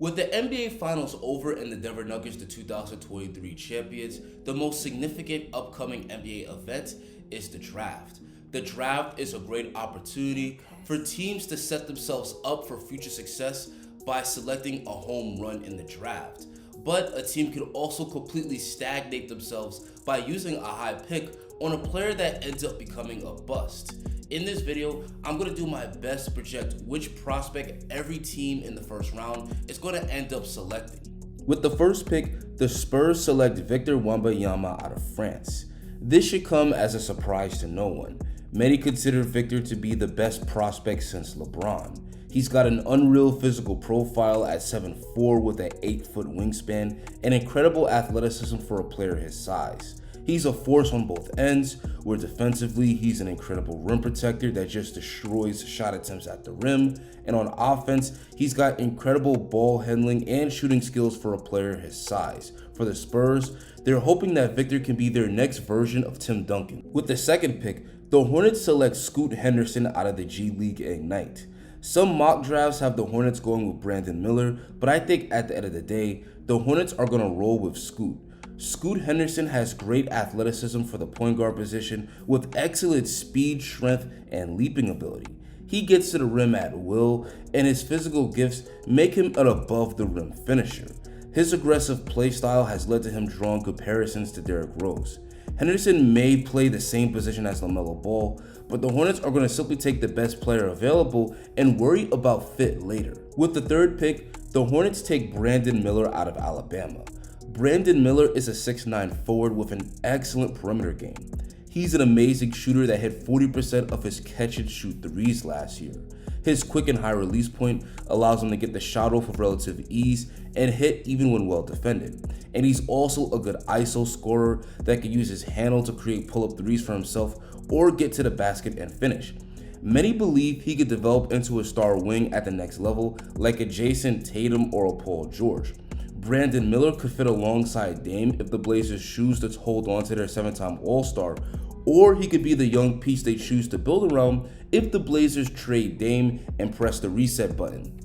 With the NBA Finals over and the Denver Nuggets the 2023 champions, the most significant upcoming NBA event is the draft. The draft is a great opportunity for teams to set themselves up for future success by selecting a home run in the draft. But a team can also completely stagnate themselves by using a high pick on a player that ends up becoming a bust. In this video, I'm going to do my best to project which prospect every team in the first round is going to end up selecting. With the first pick, the Spurs select Victor Wembanyama out of France. This should come as a surprise to no one. Many consider Victor to be the best prospect since LeBron. He's got an unreal physical profile at 7'4" with an 8-foot wingspan and incredible athleticism for a player his size. He's a force on both ends, where defensively he's an incredible rim protector that just destroys shot attempts at the rim, and on offense he's got incredible ball handling and shooting skills for a player his size. For the Spurs, they're hoping that Victor can be their next version of Tim Duncan. With the second pick, the Hornets select Scoot Henderson out of the G League Ignite. Some mock drafts have the Hornets going with Brandon Miller, but I think at the end of the day, the Hornets are going to roll with Scoot. Scoot Henderson has great athleticism for the point guard position with excellent speed, strength, and leaping ability. He gets to the rim at will, and his physical gifts make him an above-the-rim finisher. His aggressive play style has led to him drawing comparisons to Derrick Rose. Henderson may play the same position as LaMelo Ball, but the Hornets are going to simply take the best player available and worry about fit later. With the third pick, the Hornets take Brandon Miller out of Alabama. Brandon Miller is a 6'9" forward with an excellent perimeter game. He's an amazing shooter that hit 40% of his catch-and-shoot threes last year. His quick and high release point allows him to get the shot off with relative ease and hit even when well defended. And he's also a good ISO scorer that can use his handle to create pull-up threes for himself or get to the basket and finish. Many believe he could develop into a star wing at the next level like a Jason Tatum or a Paul George. Brandon Miller could fit alongside Dame if the Blazers choose to hold on to their 7-time All-Star, or he could be the young piece they choose to build around if the Blazers trade Dame and press the reset button.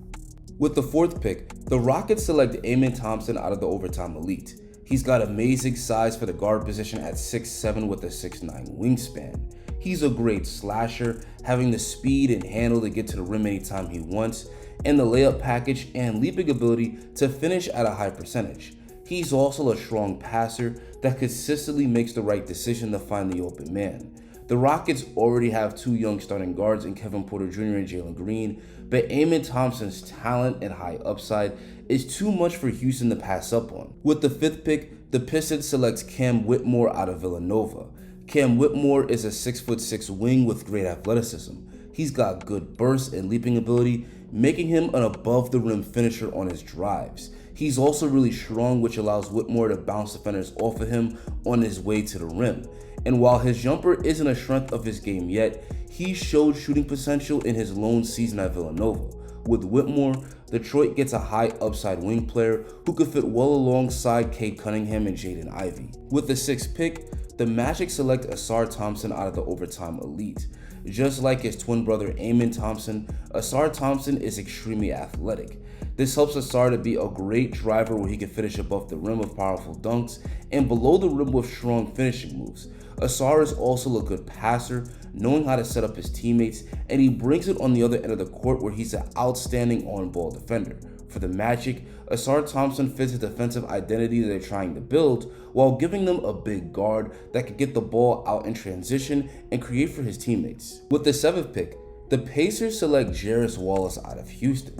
With the fourth pick, the Rockets select Amen Thompson out of the Overtime Elite. He's got amazing size for the guard position at 6'7" with a 6'9" wingspan. He's a great slasher, having the speed and handle to get to the rim anytime he wants, and the layup package and leaping ability to finish at a high percentage. He's also a strong passer that consistently makes the right decision to find the open man. The Rockets already have two young starting guards in Kevin Porter Jr. and Jalen Green, but Amen Thompson's talent and high upside is too much for Houston to pass up on. With the fifth pick, the Pistons selects Cam Whitmore out of Villanova. Cam Whitmore is a 6'6" wing with great athleticism. He's got good burst and leaping ability, making him an above-the-rim finisher on his drives. He's also really strong, which allows Whitmore to bounce defenders off of him on his way to the rim. And while his jumper isn't a strength of his game yet, he showed shooting potential in his lone season at Villanova. With Whitmore, Detroit gets a high upside wing player who could fit well alongside Cade Cunningham and Jaden Ivey. With the sixth pick, the Magic select Ausar Thompson out of the Overtime Elite. Just like his twin brother Amen Thompson, Ausar Thompson is extremely athletic. This helps Ausar to be a great driver where he can finish above the rim with powerful dunks and below the rim with strong finishing moves. Ausar is also a good passer, knowing how to set up his teammates, and he brings it on the other end of the court where he's an outstanding on-ball defender. For the Magic, Ausar Thompson fits the defensive identity that they're trying to build while giving them a big guard that can get the ball out in transition and create for his teammates. With the seventh pick, the Pacers select Jarris Wallace out of Houston.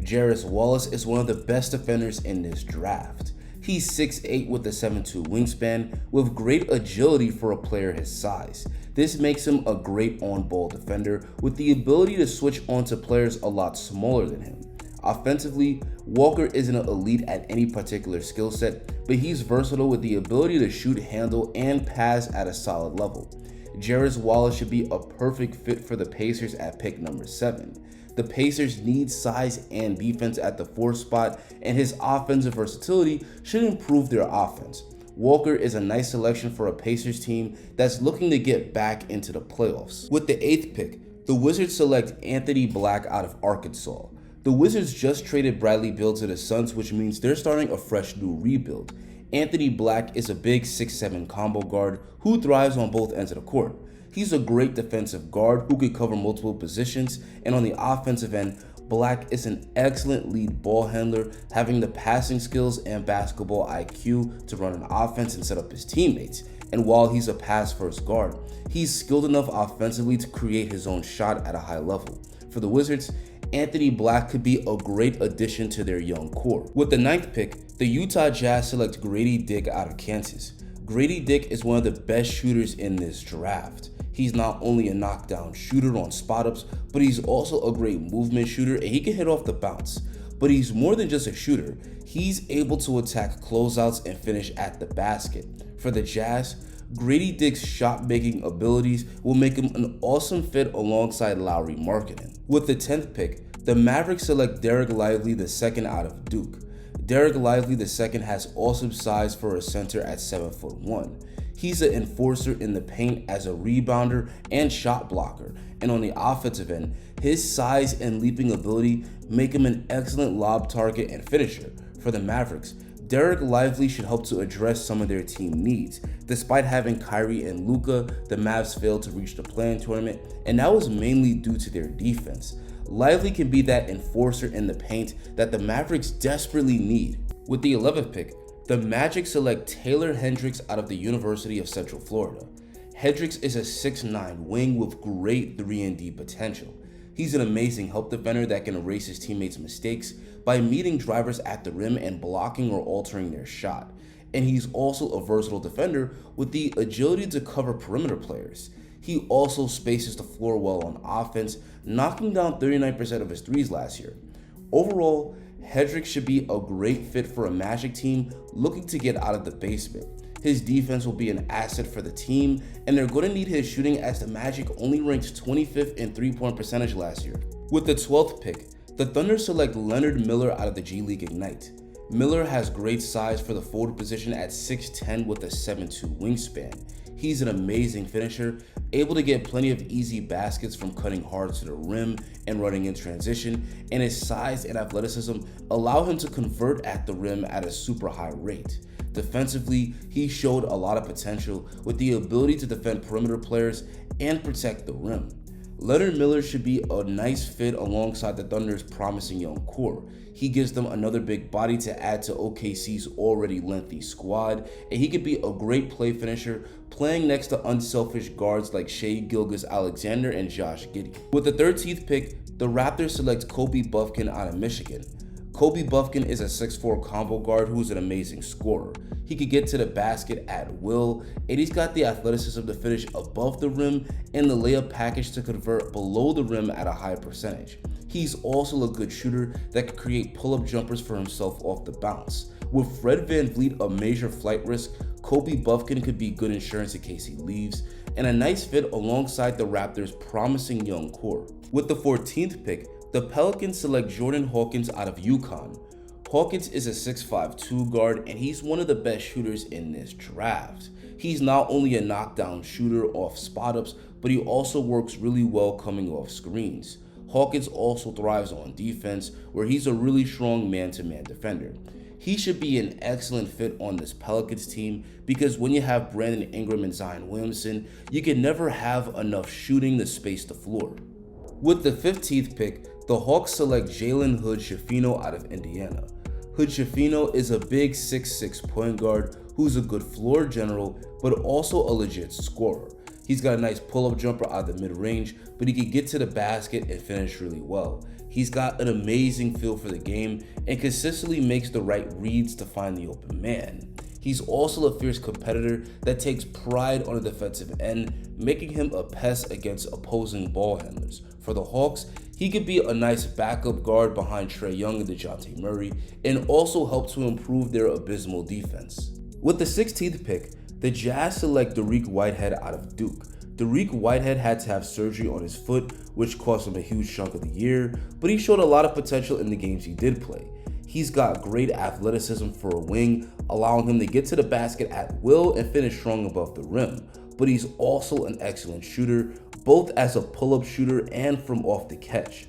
Jarris Wallace is one of the best defenders in this draft. He's 6'8" with a 7'2" wingspan with great agility for a player his size. This makes him a great on-ball defender with the ability to switch onto players a lot smaller than him. Offensively, Walker isn't an elite at any particular skill set, but he's versatile with the ability to shoot, handle, and pass at a solid level. Jarris Wallace should be a perfect fit for the Pacers at pick number 7. The Pacers need size and defense at the 4th spot, and his offensive versatility should improve their offense. Walker is a nice selection for a Pacers team that's looking to get back into the playoffs. With the 8th pick, the Wizards select Anthony Black out of Arkansas. The Wizards just traded Bradley Beal to the Suns, which means they're starting a fresh new rebuild. Anthony Black is a big 6'7" combo guard who thrives on both ends of the court. He's a great defensive guard who can cover multiple positions, and on the offensive end, Black is an excellent lead ball handler, having the passing skills and basketball IQ to run an offense and set up his teammates. And while he's a pass-first guard, he's skilled enough offensively to create his own shot at a high level. For the Wizards, Anthony Black could be a great addition to their young core. With the 9th pick, the Utah Jazz select Grady Dick out of Kansas. Grady Dick is one of the best shooters in this draft. He's not only a knockdown shooter on spot-ups, but he's also a great movement shooter and he can hit off the bounce. But he's more than just a shooter. He's able to attack closeouts and finish at the basket. For the Jazz, Grady Dick's shot-making abilities will make him an awesome fit alongside Lauri Markkanen. With the 10th pick, the Mavericks select Derek Lively II out of Duke. Derek Lively II has awesome size for a center at 7'1". He's an enforcer in the paint as a rebounder and shot blocker, and on the offensive end, his size and leaping ability make him an excellent lob target and finisher. For the Mavericks, Derek Lively should help to address some of their team needs. Despite having Kyrie and Luka, the Mavs failed to reach the play-in tournament, and that was mainly due to their defense. Lively can be that enforcer in the paint that the Mavericks desperately need. With the 11th pick, the Magic select Taylor Hendricks out of the University of Central Florida. Hendricks is a 6'9" wing with great 3-and-D potential. He's an amazing help defender that can erase his teammates' mistakes by meeting drivers at the rim and blocking or altering their shot. And he's also a versatile defender with the agility to cover perimeter players. He also spaces the floor well on offense, knocking down 39% of his threes last year. Overall, Hendricks should be a great fit for a Magic team looking to get out of the basement. His defense will be an asset for the team, and they're going to need his shooting as the Magic only ranked 25th in three-point percentage last year. With the 12th pick, the Thunder select Leonard Miller out of the G League Ignite. Miller has great size for the forward position at 6'10" with a 7'2" wingspan. He's an amazing finisher, able to get plenty of easy baskets from cutting hard to the rim and running in transition, and his size and athleticism allow him to convert at the rim at a super high rate. Defensively, he showed a lot of potential with the ability to defend perimeter players and protect the rim. Leonard Miller should be a nice fit alongside the Thunder's promising young core. He gives them another big body to add to OKC's already lengthy squad, and he could be a great play finisher playing next to unselfish guards like Shai Gilgeous-Alexander and Josh Giddey. With the 13th pick, the Raptors select Kobe Buffkin out of Michigan. Kobe Buffkin is a 6'4" combo guard who's an amazing scorer. He can get to the basket at will, and he's got the athleticism to finish above the rim and the layup package to convert below the rim at a high percentage. He's also a good shooter that can create pull-up jumpers for himself off the bounce. With Fred VanVleet a major flight risk, Kobe Buffkin could be good insurance in case he leaves, and a nice fit alongside the Raptors' promising young core. With the 14th pick, the Pelicans select Jordan Hawkins out of UConn. Hawkins is a 6'5" guard, and he's one of the best shooters in this draft. He's not only a knockdown shooter off spot-ups, but he also works really well coming off screens. Hawkins also thrives on defense, where he's a really strong man-to-man defender. He should be an excellent fit on this Pelicans team because when you have Brandon Ingram and Zion Williamson, you can never have enough shooting to space the floor. With the 15th pick, the Hawks select Jalen Hood-Schifino out of Indiana. Hood-Schifino is a big 6'6" point guard who's a good floor general, but also a legit scorer. He's got a nice pull-up jumper out of the mid-range, but he can get to the basket and finish really well. He's got an amazing feel for the game and consistently makes the right reads to find the open man. He's also a fierce competitor that takes pride on the defensive end, making him a pest against opposing ball handlers. For the Hawks, he could be a nice backup guard behind Trae Young and DeJounte Murray, and also help to improve their abysmal defense. With the 16th pick, the Jazz select Dariq Whitehead out of Duke. Dariq Whitehead had to have surgery on his foot, which cost him a huge chunk of the year, but he showed a lot of potential in the games he did play. He's got great athleticism for a wing, allowing him to get to the basket at will and finish strong above the rim. But he's also an excellent shooter, both as a pull-up shooter and from off the catch.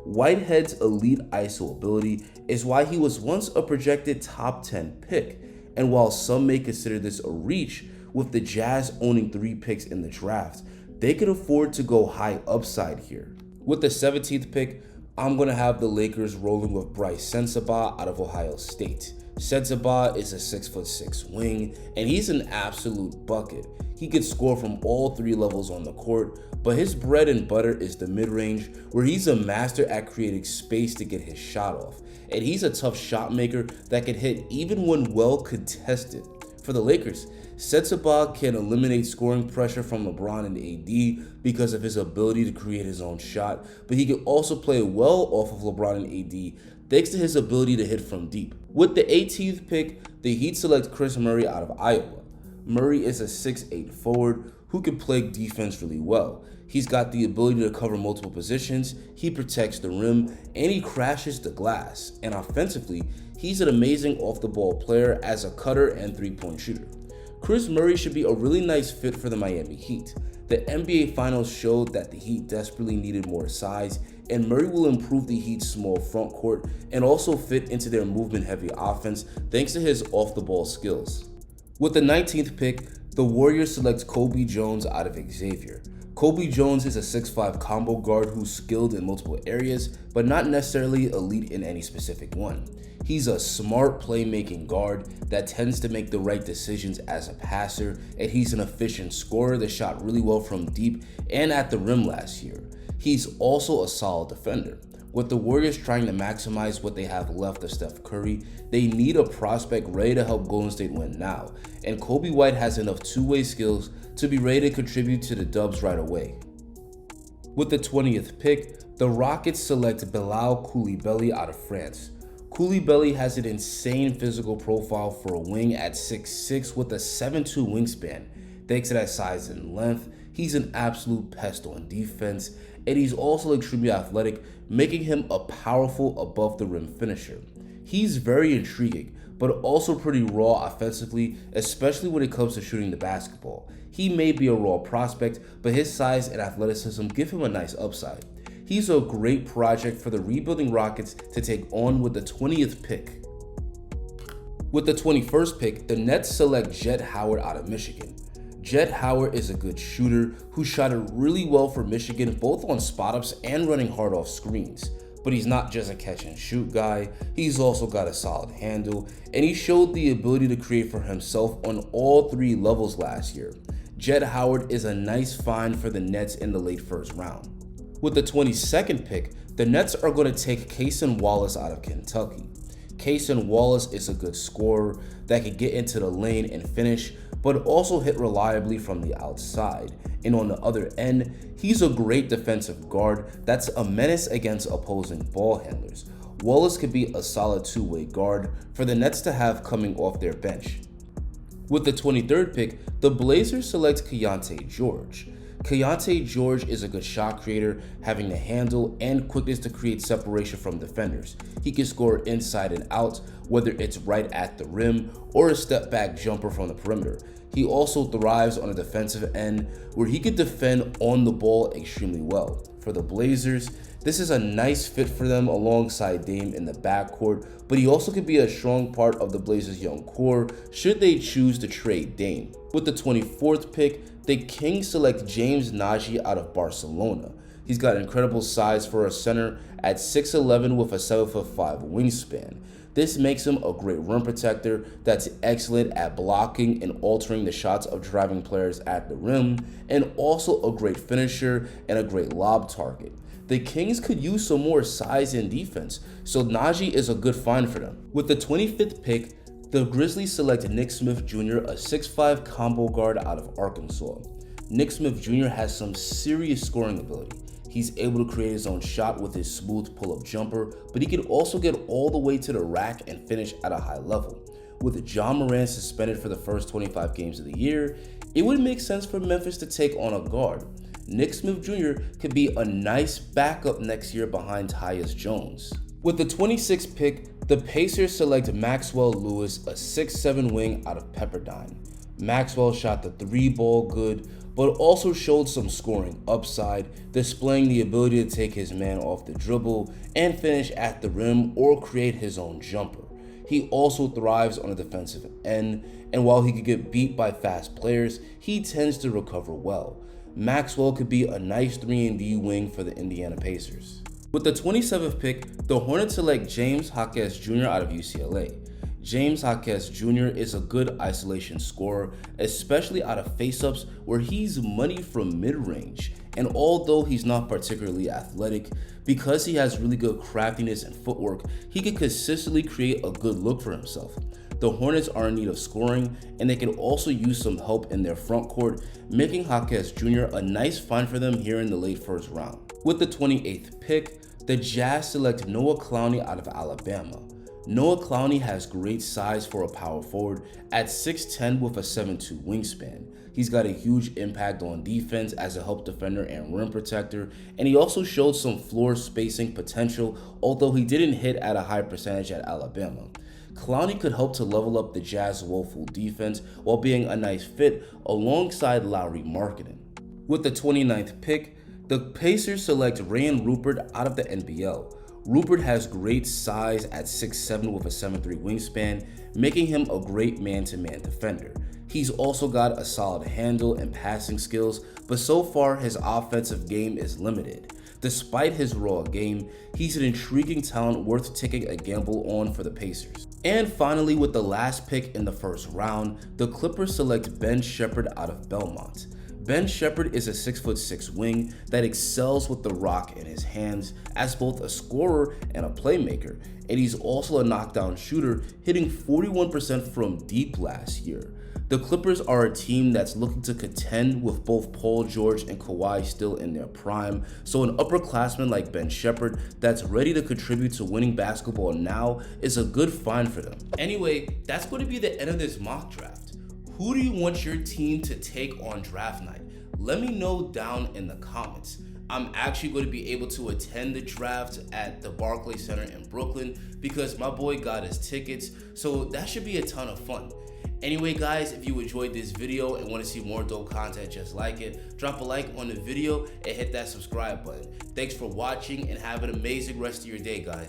Whitehead's elite ISO ability is why he was once a projected top 10 pick, and while some may consider this a reach, with the Jazz owning 3 picks in the draft, they could afford to go high upside here. With the 17th pick, I'm going to have the Lakers rolling with Bryce Sensabaugh out of Ohio State. Sensabaugh is a 6'6" wing, and he's an absolute bucket. He could score from all 3 levels on the court, but his bread and butter is the mid-range, where he's a master at creating space to get his shot off. And he's a tough shot maker that can hit even when well contested. For the Lakers, Sensabaugh can eliminate scoring pressure from LeBron and AD because of his ability to create his own shot, but he can also play well off of LeBron and AD thanks to his ability to hit from deep. With the 18th pick, the Heat select Chris Murray out of Iowa. Murray is a 6'8" forward who can play defense really well. He's got the ability to cover multiple positions, he protects the rim, and he crashes the glass. And offensively, he's an amazing off-the-ball player as a cutter and three-point shooter. Chris Murray should be a really nice fit for the Miami Heat. The NBA Finals showed that the Heat desperately needed more size, and Murray will improve the Heat's small front court and also fit into their movement-heavy offense thanks to his off-the-ball skills. With the 19th pick, the Warriors select Kobe Jones out of Xavier. Kobe Jones is a 6'5" combo guard who's skilled in multiple areas, but not necessarily elite in any specific one. He's a smart playmaking guard that tends to make the right decisions as a passer, and he's an efficient scorer that shot really well from deep and at the rim last year. He's also a solid defender. With the Warriors trying to maximize what they have left of Steph Curry, they need a prospect ready to help Golden State win now, and Kobe White has enough two-way skills to be ready to contribute to the Dubs right away. With the 20th pick, the Rockets select Bilal Coulibaly out of France. Coulibaly has an insane physical profile for a wing at 6'6" with a 7'2" wingspan. Thanks to that size and length, he's an absolute pest on defense, and he's also extremely athletic, making him a powerful above-the-rim finisher. He's very intriguing, but also pretty raw offensively, especially when it comes to shooting the basketball. He may be a raw prospect, but his size and athleticism give him a nice upside. He's a great project for the rebuilding Rockets to take on with the 20th pick. With the 21st pick, the Nets select Jett Howard out of Michigan. Jett Howard is a good shooter who shot it really well for Michigan both on spot-ups and running hard off screens. But he's not just a catch-and-shoot guy, he's also got a solid handle, and he showed the ability to create for himself on all 3 levels last year. Jett Howard is a nice find for the Nets in the late first round. With the 22nd pick, the Nets are going to take Cason Wallace out of Kentucky. Cason Wallace is a good scorer that can get into the lane and finish, but also hit reliably from the outside. And on the other end, he's a great defensive guard that's a menace against opposing ball handlers. Wallace could be a solid two-way guard for the Nets to have coming off their bench. With the 23rd pick, the Blazers select Keyonte George. Keyonte George is a good shot creator, having the handle and quickness to create separation from defenders. He can score inside and out, whether it's right at the rim or a step back jumper from the perimeter. He also thrives on a defensive end where he can defend on the ball extremely well. For the Blazers, this is a nice fit for them alongside Dame in the backcourt, but he also could be a strong part of the Blazers' young core should they choose to trade Dame. With the 24th pick, the Kings select James Nagy out of Barcelona. He's got incredible size for a center at 6'11" with a 7'5" wingspan. This makes him a great rim protector that's excellent at blocking and altering the shots of driving players at the rim, and also a great finisher and a great lob target. The Kings could use some more size and defense, so Nagy is a good find for them. With the 25th pick, the Grizzlies select Nick Smith Jr., a 6'5" combo guard out of Arkansas. Nick Smith Jr. has some serious scoring ability. He's able to create his own shot with his smooth pull-up jumper, but he can also get all the way to the rack and finish at a high level. With John Morant suspended for the first 25 games of the year, it would make sense for Memphis to take on a guard. Nick Smith Jr. could be a nice backup next year behind Tyus Jones. With the 26th pick, the Pacers select Maxwell Lewis, a 6'7" wing out of Pepperdine. Maxwell shot the 3-ball good, but also showed some scoring upside, displaying the ability to take his man off the dribble and finish at the rim or create his own jumper. He also thrives on the defensive end, and while he could get beat by fast players, he tends to recover well. Maxwell could be a nice 3-and-D wing for the Indiana Pacers. With the 27th pick, the Hornets select James Jaquez Jr. out of UCLA. James Jaquez Jr. is a good isolation scorer, especially out of face-ups where he's money from mid-range. And although he's not particularly athletic, because he has really good craftiness and footwork, he can consistently create a good look for himself. The Hornets are in need of scoring, and they can also use some help in their front court, making Jaquez Jr. a nice find for them here in the late first round. With the 28th pick, the Jazz select Noah Clowney out of Alabama. Noah Clowney has great size for a power forward at 6'10" with a 7'2" wingspan. He's got a huge impact on defense as a help defender and rim protector, and he also showed some floor spacing potential, although he didn't hit at a high percentage at Alabama. Clowney could help to level up the Jazz's woeful defense while being a nice fit alongside Lauri Markkanen. With the 29th pick, the Pacers select Rayan Rupert out of the NBL. Rupert has great size at 6'7" with a 7'3" wingspan, making him a great man-to-man defender. He's also got a solid handle and passing skills, but so far his offensive game is limited. Despite his raw game, he's an intriguing talent worth taking a gamble on for the Pacers. And finally, with the last pick in the first round, the Clippers select Ben Sheppard out of Belmont. Ben Sheppard is a 6'6" wing that excels with the rock in his hands as both a scorer and a playmaker, and he's also a knockdown shooter, hitting 41% from deep last year. The Clippers are a team that's looking to contend with both Paul George and Kawhi still in their prime, so an upperclassman like Ben Sheppard that's ready to contribute to winning basketball now is a good find for them. Anyway, that's going to be the end of this mock draft. Who do you want your team to take on draft night? Let me know down in the comments. I'm actually going to be able to attend the draft at the Barclays Center in Brooklyn because my boy got his tickets, so that should be a ton of fun. Anyway guys, if you enjoyed this video and want to see more dope content just like it, drop a like on the video and hit that subscribe button. Thanks for watching and have an amazing rest of your day, guys.